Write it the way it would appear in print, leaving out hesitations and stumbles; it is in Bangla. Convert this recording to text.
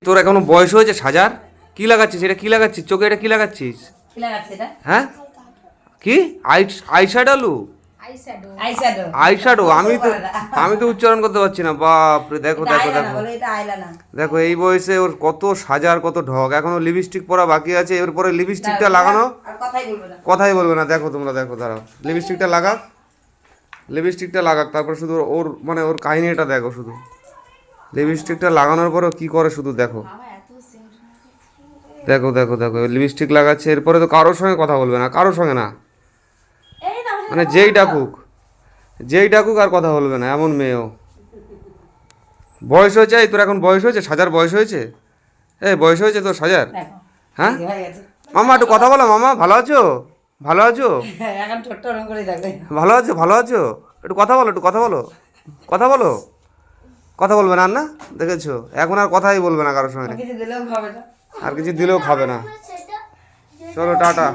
তোর এখনো বয়স হয়েছে সাজার? কি লাগাচ্ছিস এটা? কি লাগাচ্ছিস চোখে? এটা কি লাগাচ্ছিস? কি লাগাচ্ছে এটা? হ্যাঁ কি আইশ্যাডো? আইশ্যাডো? আমি তো উচ্চারণ করতে পারছি না। বাপ রে, দেখো দেখো দেখো এটা আইলানা। দেখো, এই বয়সে ওর কত সাজার কত ঢক। এখনো লিপস্টিক পরা বাকি আছে, এরপরে লিপস্টিকটা লাগানো আর কথাই বলবো না। কথাই বলবে না। দেখো তোমরা, দেখো দাঁড়াও, লিপস্টিকটা লাগাক তারপর শুধু ওর মানে ওর কাহিনীটা দেখো। শুধু লিপস্টিকটা লাগানোর পরেও কি করে শুধু দেখো। দেখো দেখো দেখো লিপস্টিক লাগাচ্ছে, এরপরে তো কারোর সঙ্গে কথা বলবে না, কারোর সঙ্গে না, মানে যেই ডাকুক আর কথা বলবে না, এমন মেয়েও। বয়স হয়েছে? এই তোর এখন বয়স হয়েছে? সাজার বয়স হয়েছে? এই বয়স হয়েছে তোর সাজার? দেখো হ্যাঁ হয়ে গেছে। মামা একটু কথা বলো। মামা ভালো আছো? ভালো আছো? এখন ছোট্ট রং করে দেখবে। ভালো আছো? ভালো আছো? একটু কথা বলো, একটু কথা বলো, কথা বলো। কথা বলবে না? আর না দেখেছো, এখন আর কথাই বলবে না কারোর সঙ্গে। কিছু দিলেও খাবে না। আর কিছু দিলেও খাবে না। চলো টাটা।